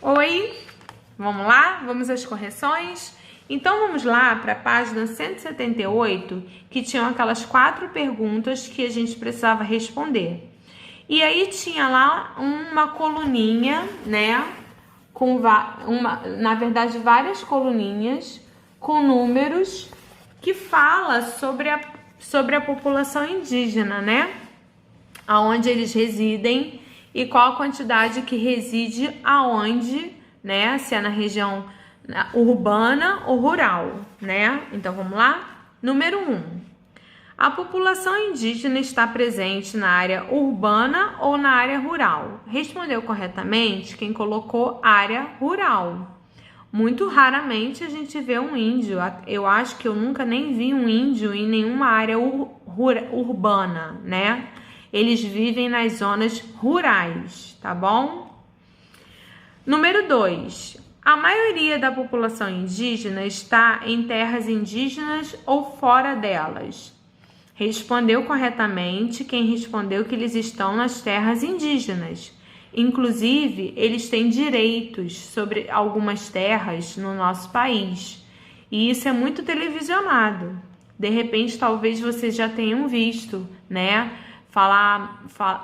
Oi, vamos lá? Vamos às correções? Então vamos lá para a página 178, que tinham aquelas 4 perguntas que a gente precisava responder. E aí tinha lá uma coluninha, né? Na verdade, várias coluninhas com números que fala sobre a população indígena, né? Aonde eles residem e qual a quantidade que reside aonde, né? Se é na região urbana ou rural, né? Então vamos lá? Número 1. A população indígena está presente na área urbana ou na área rural? Respondeu corretamente quem colocou área rural. Muito raramente a gente vê um índio. Eu acho que eu nunca nem vi um índio em nenhuma área urbana, né? Eles vivem nas zonas rurais, tá bom? Número 2. A maioria da população indígena está em terras indígenas ou fora delas? Respondeu corretamente quem respondeu que eles estão nas terras indígenas. Inclusive, eles têm direitos sobre algumas terras no nosso país. E isso é muito televisionado. De repente, talvez vocês já tenham visto, né?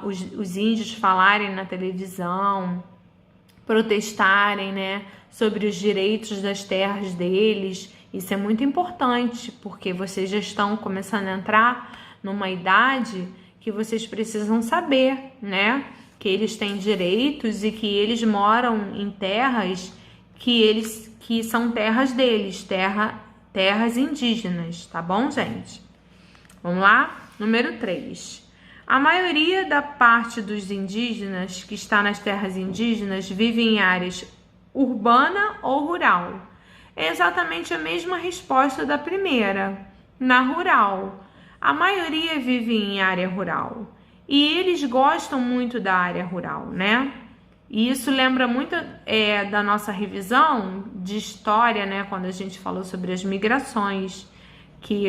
Os índios falarem na televisão, protestarem, né, sobre os direitos das terras deles. Isso é muito importante, porque vocês já estão começando a entrar numa idade que vocês precisam saber, né, que eles têm direitos e que eles moram em terras que são terras deles, terras indígenas, tá bom, gente? Vamos lá? Número 3. A maioria da parte dos indígenas que está nas terras indígenas vive em áreas urbana ou rural? É exatamente a mesma resposta da primeira, na rural. A maioria vive em área rural e eles gostam muito da área rural, né? E isso lembra muito da nossa revisão de história, né? Quando a gente falou sobre as migrações, que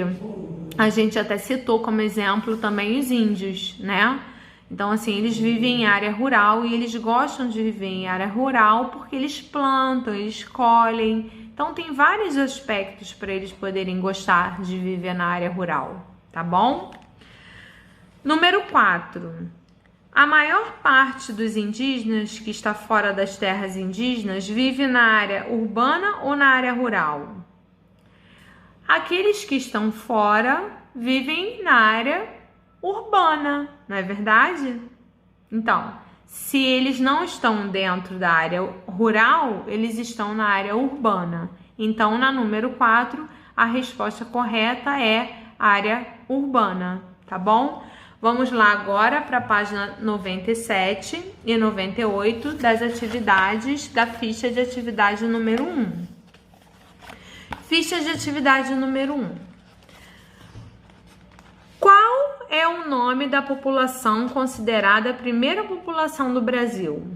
a gente até citou como exemplo também os índios, né? Então, assim, eles vivem em área rural e eles gostam de viver em área rural porque eles plantam, eles colhem. Então, tem vários aspectos para eles poderem gostar de viver na área rural, tá bom? Número 4. A maior parte dos indígenas que está fora das terras indígenas vive na área urbana ou na área rural? Aqueles que estão fora vivem na área urbana, não é verdade? Então, se eles não estão dentro da área rural, eles estão na área urbana. Então, na número 4, a resposta correta é área urbana, tá bom? Vamos lá agora para a página 97 e 98 das atividades da ficha de atividade número 1. Ficha de atividade número 1. Qual é o nome da população considerada a primeira população do Brasil?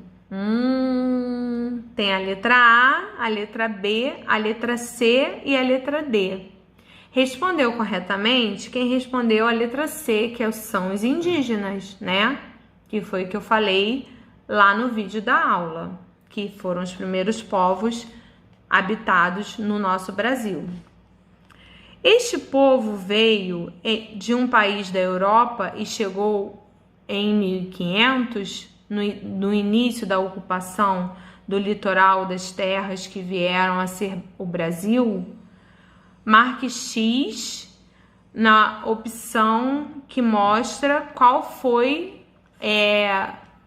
Tem a letra A, a letra B, a letra C e a letra D. Respondeu corretamente quem respondeu a letra C, que são os indígenas, né? Que foi o que eu falei lá no vídeo da aula, que foram os primeiros povos habitados no nosso Brasil. Este povo veio de um país da Europa e chegou em 1500, no início da ocupação do litoral das terras que vieram a ser o Brasil. Marque X na opção que mostra qual foi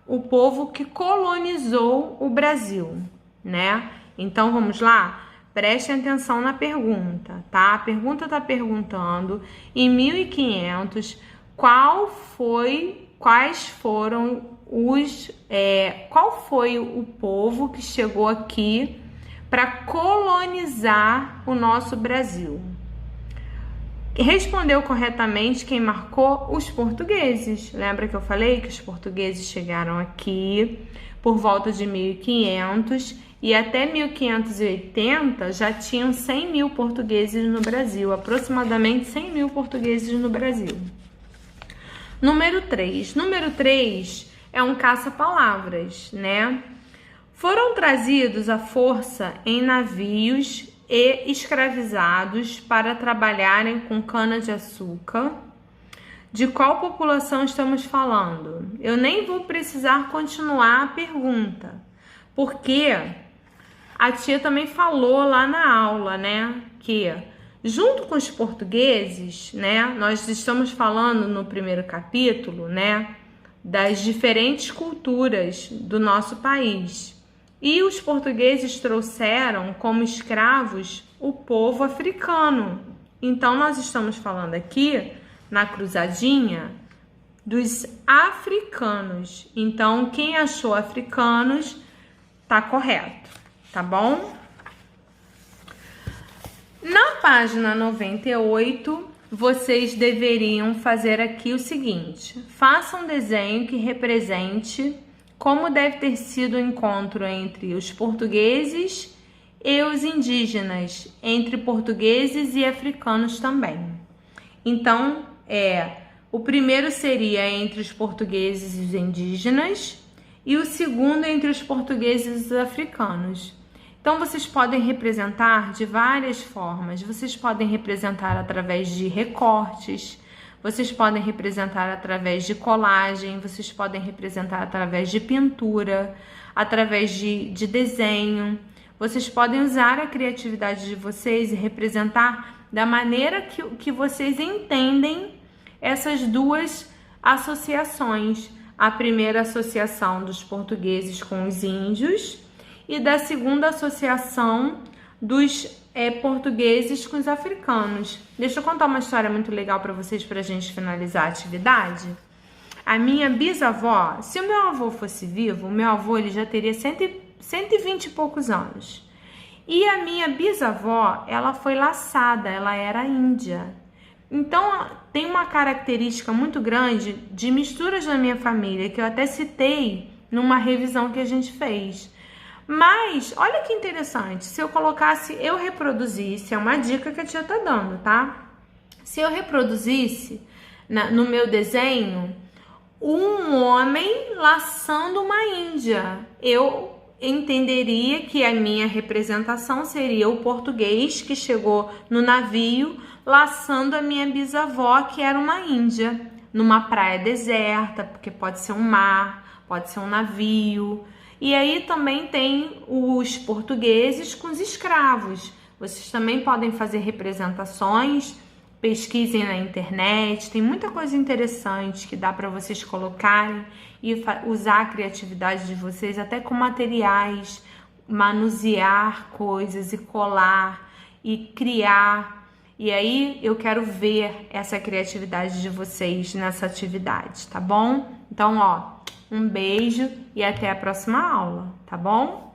o povo que colonizou o Brasil, né? Então, vamos lá? Prestem atenção na pergunta, tá? A pergunta está perguntando, em 1500, qual foi o povo que chegou aqui para colonizar o nosso Brasil? Respondeu corretamente quem marcou? Os portugueses. Lembra que eu falei que os portugueses chegaram aqui por volta de 1500 e até 1580 já tinham 100 mil portugueses no Brasil, aproximadamente 100 mil portugueses no Brasil. Número 3. Número 3 é um caça-palavras, né? Foram trazidos à força em navios e escravizados para trabalharem com cana-de-açúcar. De qual população estamos falando? Eu nem vou precisar continuar a pergunta, porque a tia também falou lá na aula, né, que junto com os portugueses, né, nós estamos falando no primeiro capítulo, né, das diferentes culturas do nosso país. E os portugueses trouxeram como escravos o povo africano. Então, nós estamos falando aqui, na cruzadinha, dos africanos. Então, quem achou africanos, tá correto, tá bom? Na página 98, vocês deveriam fazer aqui o seguinte: faça um desenho que represente como deve ter sido o encontro entre os portugueses e os indígenas, entre portugueses e africanos também. Então, o primeiro seria entre os portugueses e os indígenas, e o segundo entre os portugueses e os africanos. Então, vocês podem representar de várias formas. Vocês podem representar através de recortes, vocês podem representar através de colagem, vocês podem representar através de pintura, através de desenho. Vocês podem usar a criatividade de vocês e representar da maneira que vocês entendem essas duas associações. A primeira associação dos portugueses com os índios e da segunda associação dos portugueses com os africanos. Deixa eu contar uma história muito legal para vocês, para a gente finalizar a atividade. A minha bisavó, se o meu avô fosse vivo, o meu avô ele já teria 120 e poucos anos. E a minha bisavó, ela foi laçada, ela era índia. Então, tem uma característica muito grande de misturas na minha família, que eu até citei numa revisão que a gente fez. Mas, olha que interessante, se eu colocasse, eu reproduzisse, é uma dica que a tia tá dando, tá? Se eu reproduzisse no meu desenho um homem laçando uma índia, eu entenderia que a minha representação seria o português que chegou no navio laçando a minha bisavó, que era uma índia, numa praia deserta, porque pode ser um mar, pode ser um navio. E aí também tem os portugueses com os escravos. Vocês também podem fazer representações, pesquisem na internet, tem muita coisa interessante que dá para vocês colocarem e usar a criatividade de vocês até com materiais, manusear coisas e colar e criar. E aí eu quero ver essa criatividade de vocês nessa atividade, tá bom? Então, um beijo e até a próxima aula, tá bom?